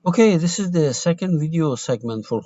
Okay, this is the second video segment for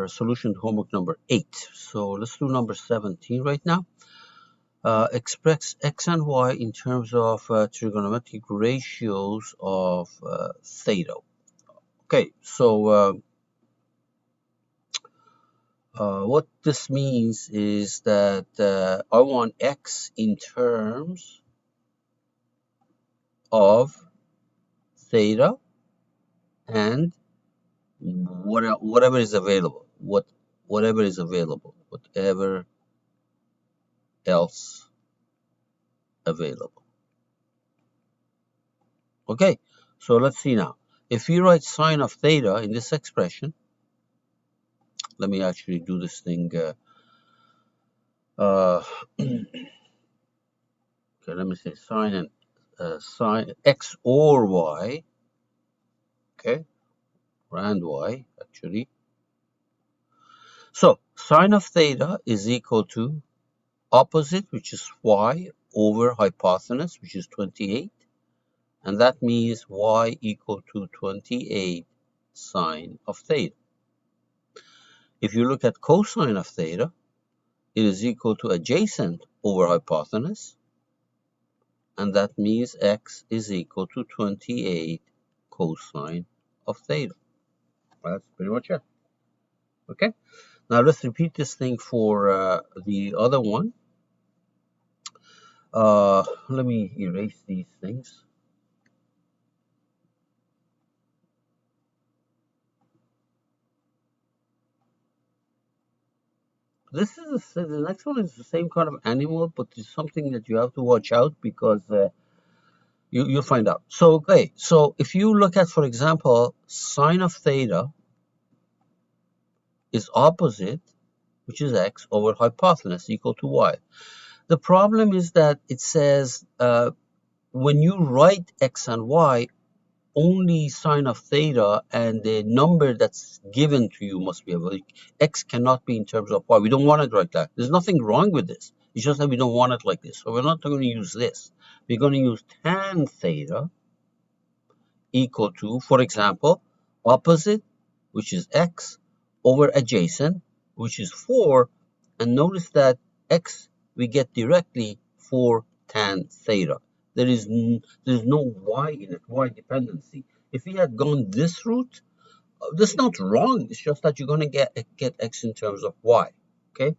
solution to homework number 8. So let's do number 17 right now. Express x and y in terms of trigonometric ratios of theta. Okay, so what this means is that I want x in terms of theta and whatever is available. Whatever is available. Whatever else available. Okay, so let's see now. If we write sine of theta in this expression, let me actually do this thing. Okay, let me say sine and sine x or y. Okay, and y actually. So sine of theta is equal to opposite, which is y, over hypotenuse, which is 28. And that means y equal to 28 sine of theta. If you look at cosine of theta, it is equal to adjacent over hypotenuse, and that means x is equal to 28 cosine of theta. That's pretty much it. Okay, now let's repeat this thing for the other one. Let me erase these things. This is the next one is the same kind of animal, but it's something that you have to watch out because you'll find out. So, okay, so if you look at, for example, sine of theta is opposite, which is x, over hypotenuse equal to y. The problem is that it says when you write x and y, only sine of theta and the number that's given to you must be available. X cannot be in terms of y. We don't want it like that. There's nothing wrong with this. It's just that we don't want it like this. So we're not going to use this. We're going to use tan theta equal to, for example, opposite, which is x, over adjacent, which is 4. And notice that x we get directly 4 tan theta. There's no y in it, y dependency. If we had gone this route, that's not wrong. It's just that you're going to get x in terms of y. Okay,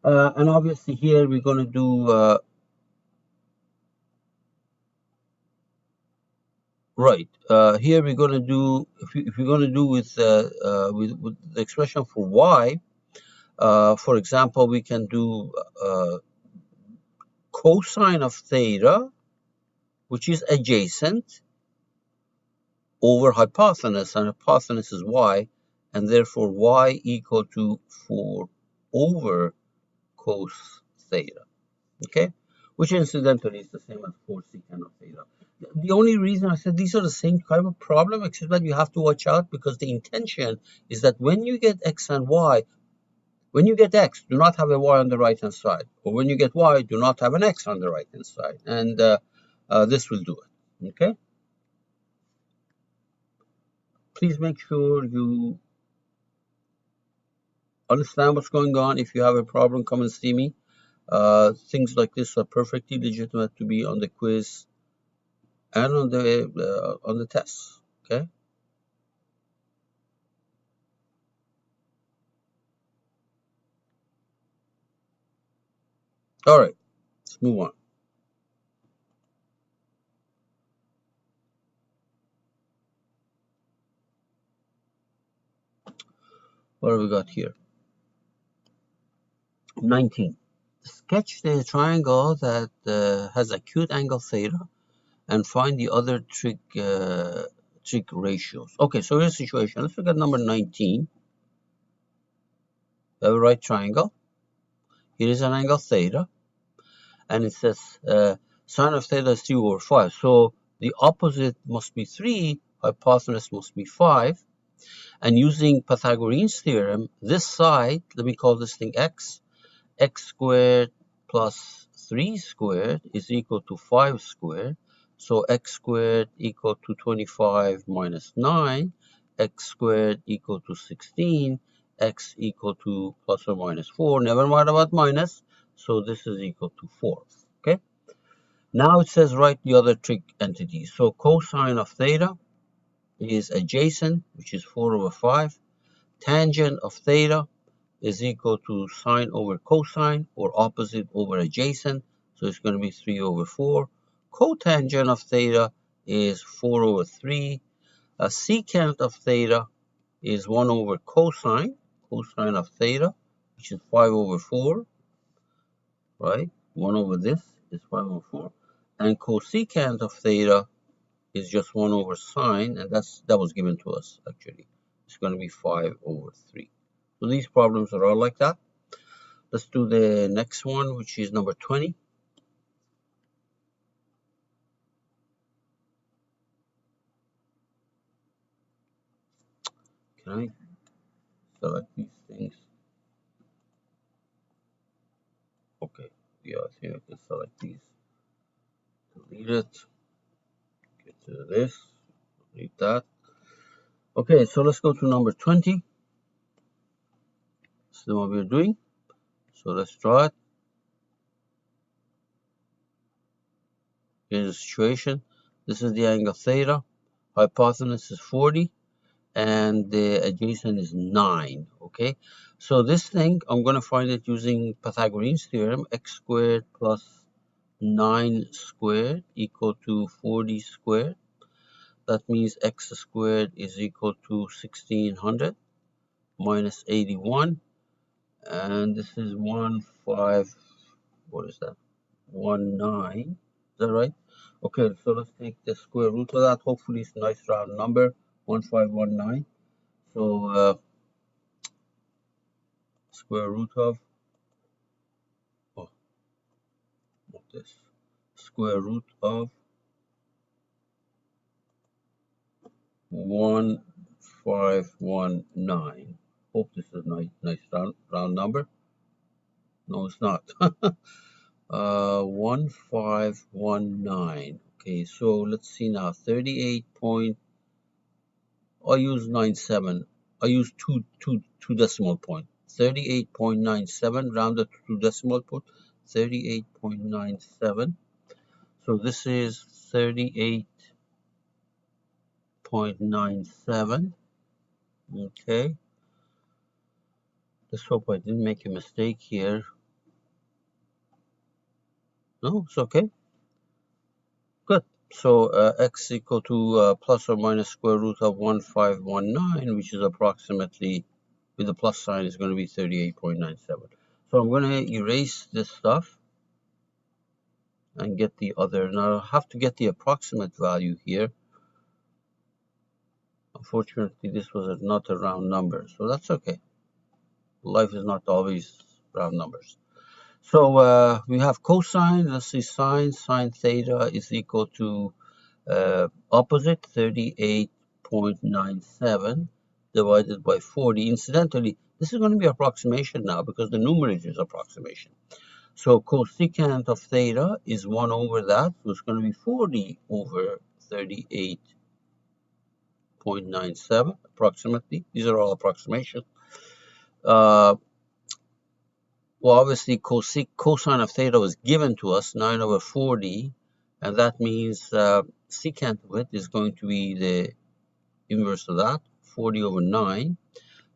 and obviously here we're going to do right. Here we're going to do if you're going to do with the expression for y. For example, we can do cosine of theta, which is adjacent, over hypotenuse, and hypotenuse is y, and therefore y equal to 4 over cos theta, okay? Which incidentally is the same as 4 secant of theta. The only reason I said these are the same kind of problem, except that you have to watch out because the intention is that when you get x and y, when you get x, do not have a y on the right-hand side. Or when you get y, do not have an x on the right-hand side. And this will do it, okay? Please make sure you understand what's going on. If you have a problem, come and see me. Things like this are perfectly legitimate to be on the quiz and on the tests, okay? All right, let's move on. What have we got here? 19. Sketch the triangle that has acute angle theta and find the other trig ratios. Okay, so here's the situation. Let's look at number 19. We have a right triangle. Here is an angle theta, and it says sine of theta is 3 over 5. So the opposite must be 3, hypotenuse must be 5. And using Pythagorean's theorem, this side, let me call this thing x, x squared plus 3 squared is equal to 5 squared. So x squared equal to 25 minus 9, x squared equal to 16, x equal to plus or minus 4. Never mind about minus. So this is equal to 4. Okay. Now it says write the other trig entity. So cosine of theta is adjacent, which is 4 over 5. Tangent of theta is equal to sine over cosine, or opposite over adjacent. So it's going to be 3 over 4. Cotangent of theta is 4 over 3. A secant of theta is 1 over cosine, cosine of theta, which is 5 over 4, right? 1 over this is 5 over 4. And cosecant of theta is just 1 over sine, and that was given to us, actually. It's going to be 5 over 3. So these problems are all like that. Let's do the next one, which is number 20. Can I select these things? Okay, yeah, I think I can select these. Delete it. Get to this. Delete that. Okay, so let's go to number 20. This is what we're doing. So let's draw it. Here's the situation. This is the angle theta. Hypotenuse is 40. And the adjacent is 9. Okay, so this thing, I'm going to find it using Pythagorean's theorem. X squared plus 9 squared equal to 40 squared. That means x squared is equal to 1600 minus 81. And this is 15, what is that? 19. Is that right? Okay, so let's take the square root of that. Hopefully it's a nice round number, 1519. So square root of, oh, not this, square root of 1519. Hope this is a nice round number. No, it's not. 1519. Okay, so let's see now. 38 point. I use 97. I use two decimal point. 38.97 rounded to two decimal point. 38.97. So this is 38.97. Okay. Let's hope I didn't make a mistake here. No, it's okay. Good. So x equal to plus or minus square root of 1519, which is approximately, with the plus sign, is going to be 38.97. So I'm going to erase this stuff and get the other. Now I have to get the approximate value here. Unfortunately, this was not a round number, so that's okay. Life is not always round numbers. So we have cosine. Let's see, sine theta is equal to opposite 38.97 divided by 40. Incidentally, this is going to be approximation now because the numerator is approximation. So cosecant of theta is 1 over that, so it's going to be 40 over 38.97 approximately. These are all approximations. Well, obviously cosine of theta was given to us, 9 over 40, and that means secant of it is going to be the inverse of that, 40 over 9.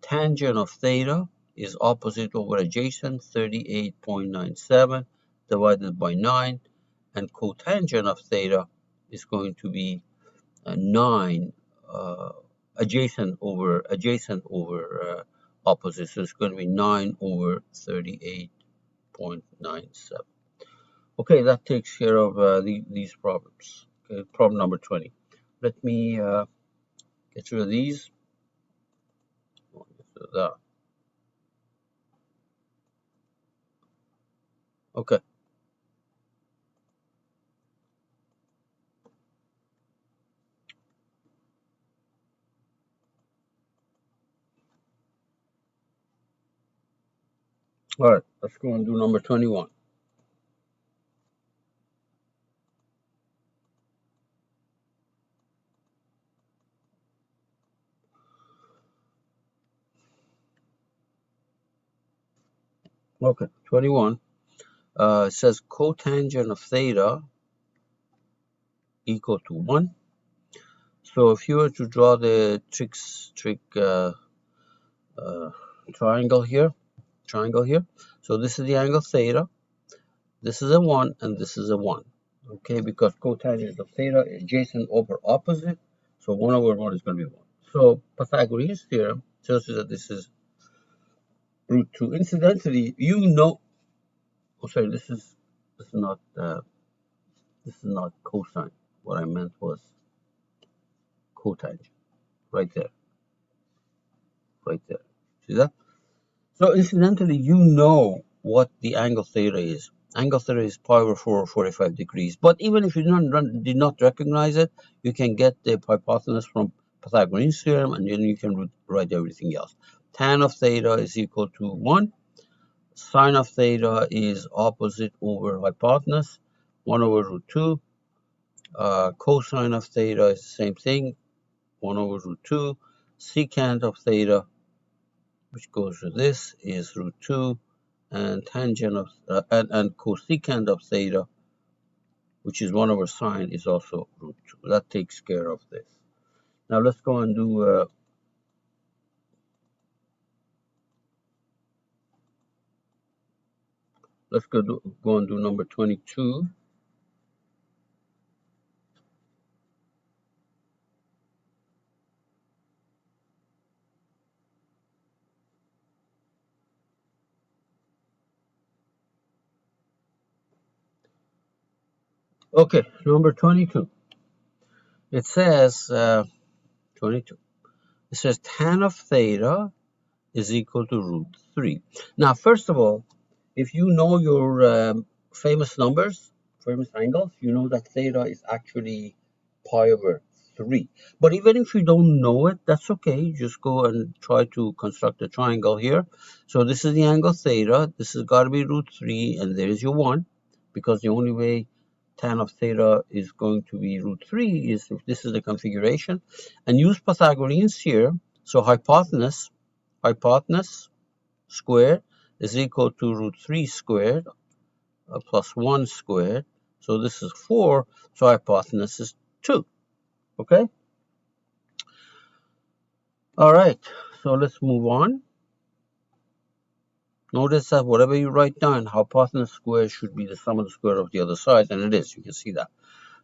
Tangent of theta is opposite over adjacent, 38.97 divided by 9. And cotangent of theta is going to be 9 adjacent over opposite. So it's going to be 9 over 38.97. Okay, that takes care of these problems. Okay, problem number 20. Let me get rid of these. That. Okay. All right, let's go and do number 21. Okay, 21. It says cotangent of theta equal to 1. So if you were to draw the uh, triangle here, so this is the angle theta, this is a 1, and this is a 1. Okay, because cotangent of theta is adjacent over opposite, so 1 over 1 is going to be 1. So Pythagorean theorem tells you that this is root 2. Incidentally, you know, oh sorry, this is not cosine. What I meant was cotangent, right there, right there. See that? So incidentally, you know what the angle theta is. Angle theta is pi over 4 or 45 degrees. But even if you did not recognize it, you can get the hypotenuse from Pythagorean theorem, and then you can write everything else. Tan of theta is equal to 1. Sine of theta is opposite over hypotenuse, 1 over root 2. Cosine of theta is the same thing, 1 over root 2. Secant of theta, which goes to this, is root 2. And tangent of and cosecant of theta, which is 1 over sine, is also root 2. That takes care of this. Now let's go and do go and do number 22. Okay, number 22. It says 22. It says tan of theta is equal to root 3. Now, first of all, if you know your famous numbers, famous angles, you know that theta is actually pi over 3. But even if you don't know it, that's okay. Just go and try to construct a triangle here. So this is the angle theta. This has got to be root 3, and there is your 1, because the only way tan of theta is going to be root 3 is if this is the configuration. And use Pythagorean's here. So hypotenuse squared is equal to root 3 squared plus 1 squared. So this is 4, so hypotenuse is 2. Okay? All right, so let's move on. Notice that whatever you write down, hypotenuse squared should be the sum of the square of the other side, and it is. You can see that.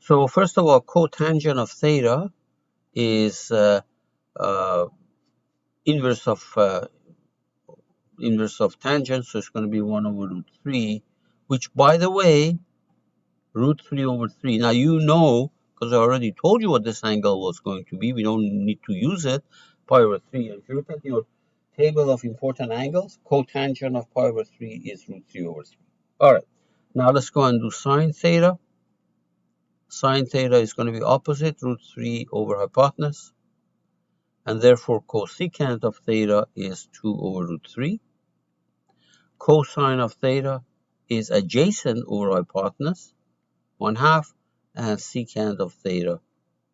So first of all, cotangent of theta is uh, inverse of tangent, so it's going to be 1 over root 3, which, by the way, root 3 over 3. Now you know, because I already told you what this angle was going to be. We don't need to use it. Pi over 3. And if you look at your table of important angles, cotangent of pi over 3 is root 3 over 3. All right. Now let's go and do sine theta. Sine theta is going to be opposite root 3 over hypotenuse. And therefore cosecant of theta is 2 over root 3. Cosine of theta is adjacent over hypotenuse, 1/2, and secant of theta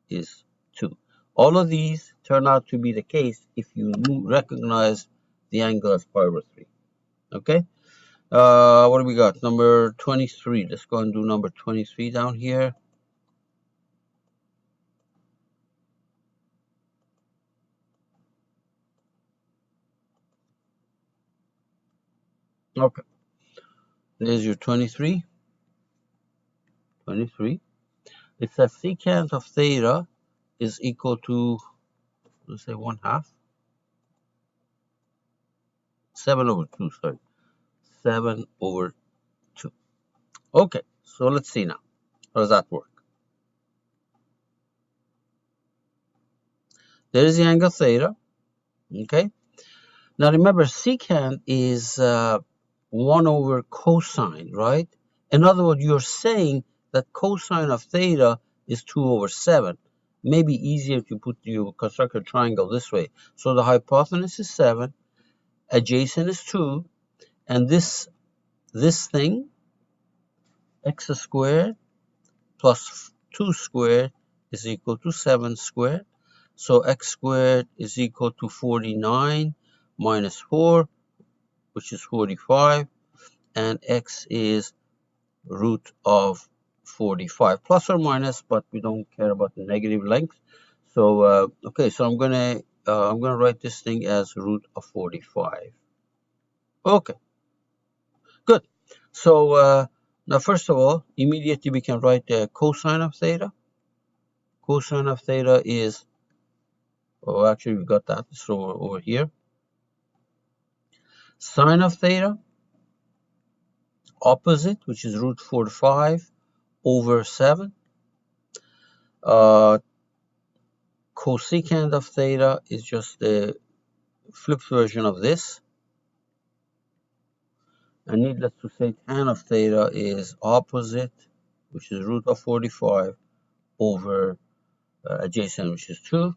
is 2. All of these turn out to be the case if you recognize the angle as pi over 3. Okay? What do we got? Number 23. Let's go and do number 23 down here. Okay. There's your 23. 23. It says secant of theta is equal to, let's say, 1/2. 7 over 2, sorry. 7 over 2. Okay, so let's see now. How does that work? There is the angle theta. Okay. Now remember, secant is 1 over cosine, right? In other words, you're saying that cosine of theta is 2 over 7. Maybe easier to construct a triangle this way. So the hypotenuse is 7, adjacent is 2, and this thing, x squared plus 2 squared is equal to 7 squared. So x squared is equal to 49 minus 4, which is 45. and x is root of 45, plus or minus, but we don't care about the negative length. So okay, so I'm gonna write this thing as root of 45. Okay, good. So now first of all, immediately we can write the cosine of theta. Cosine of theta is, oh, actually we got that. So over here, sine of theta, opposite, which is root 45 over 7. Uh, Cosecant of theta is just the flipped version of this. And needless to say, tan of theta is opposite, which is root of 45 over adjacent, which is 2.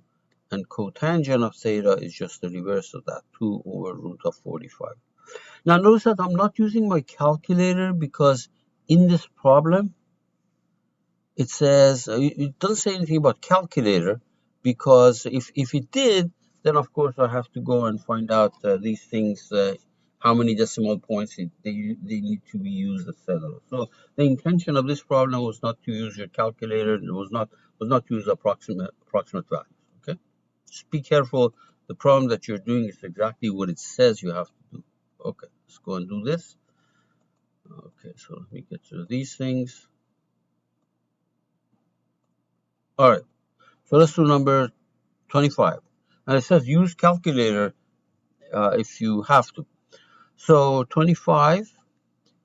And cotangent of theta is just the reverse of that, 2 over root of 45. Now notice that I'm not using my calculator because in this problem, it says, it doesn't say anything about calculator, because if it did, then of course I have to go and find out these things, how many decimal points they need to be used, etc. So the intention of this problem was not to use your calculator. It was not to use approximate values. Okay, just be careful. The problem that you're doing is exactly what it says you have to do. Okay, let's go and do this. Okay, so let me get to these things. All right, so let's do number 25. And it says use calculator if you have to. So 25,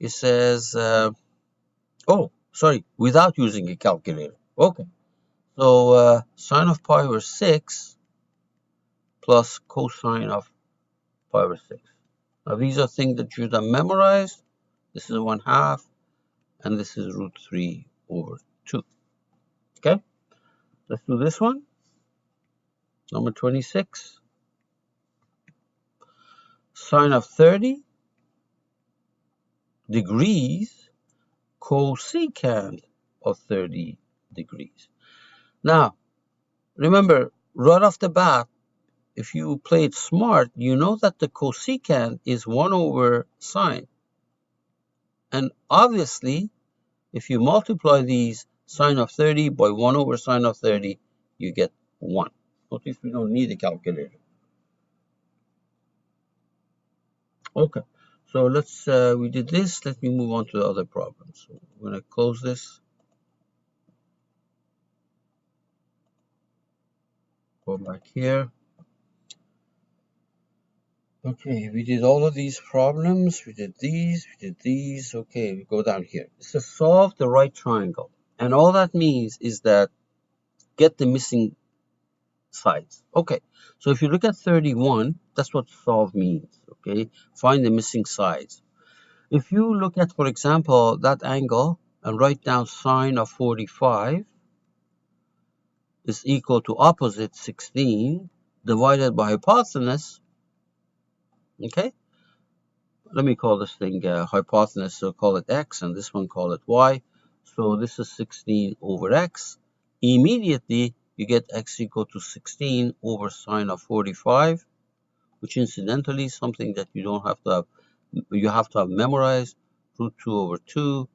it says, oh, sorry, without using a calculator. Okay. So sine of pi over 6 plus cosine of pi over 6. Now these are things that you have memorized. This is 1/2, and this is root 3 over 2. Okay, let's do this one. Number 26. Sine of 30 degrees cosecant of 30 degrees. Now, remember, right off the bat, if you play it smart, you know that the cosecant is 1 over sine. And obviously, if you multiply these sine of 30 by 1 over sine of 30, you get 1. Notice we don't need a calculator. Okay, so we did this. Let me move on to the other problems. So I'm going to close this. Go back here. Okay, we did all of these problems. We did these. Okay, we go down here. It says solve the right triangle. And all that means is that get the missing sides. Okay, so if you look at 31, that's what solve means. Okay, find the missing sides. If you look at, for example, that angle and write down sine of 45 is equal to opposite 16 divided by hypotenuse. Okay, let me call this thing hypotenuse, so call it x, and this one call it y. So this is 16 over x. Immediately, you get x equal to 16 over sine of 45, which incidentally is something that you don't have to have, you have to have memorized, root 2 over 2,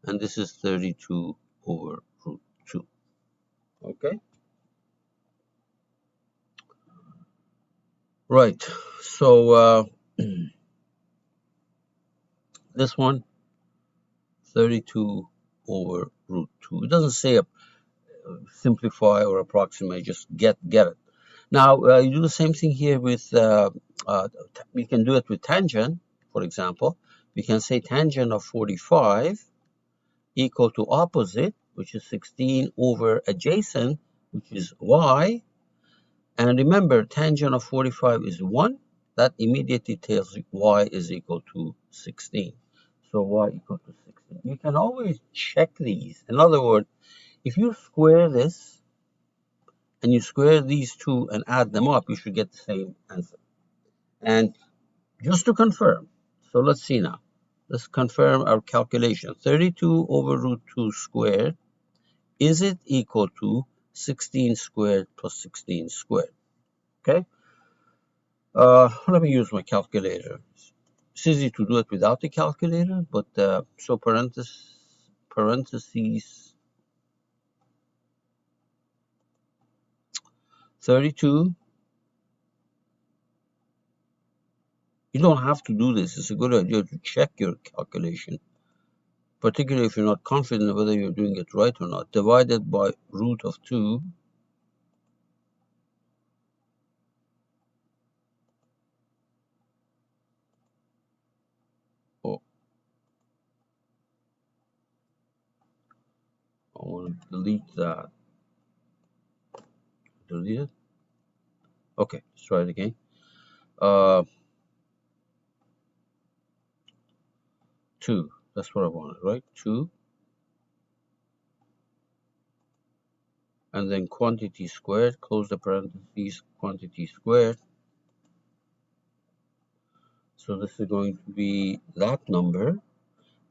and this is 32 over root 2. Okay? Right, so this one, 32 over root 2. It doesn't say simplify or approximate, just get it. Now, you do the same thing here with, we can do it with tangent, for example. We can say tangent of 45 equal to opposite, which is 16 over adjacent, which is y. And remember, tangent of 45 is 1. That immediately tells you y is equal to 16. So y equal to 16. You can always check these. In other words, if you square this and you square these two and add them up, you should get the same answer. And just to confirm, so let's see now. Let's confirm our calculation. 32 over root 2 squared, is it equal to 16 squared plus 16 squared? Okay. Let me use my calculator. It's easy to do it without the calculator, but so parentheses 32. You don't have to do this. It's a good idea to check your calculation, particularly if you're not confident whether you're doing it right or not. Divided by root of 2. Oh, I want to delete that. Delete it. Okay, let's try it again. Uh, 2. That's what I wanted, right? 2. And then quantity squared, close the parentheses, quantity squared. So this is going to be that number.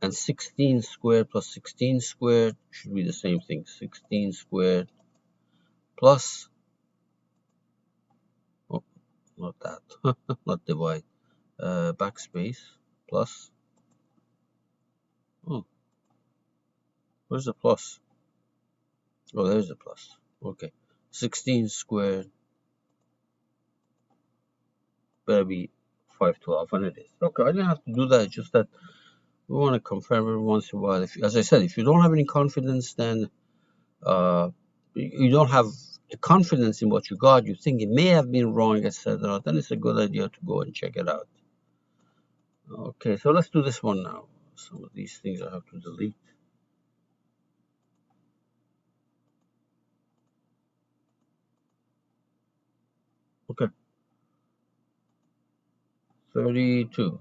And 16 squared plus 16 squared should be the same thing. 16 squared plus, oh, not that, not divide, backspace, plus, oh, where's the plus? Oh, there's the plus. Okay, 16 squared better be 512, and it is. Okay, I didn't have to do that, it's just that we want to confirm every once in a while. If, as I said, if you don't have any confidence, then you don't have the confidence in what you got, you think it may have been wrong, etc., then it's a good idea to go and check it out. Okay, so let's do this one now. Some of these things I have to delete. Okay, 32.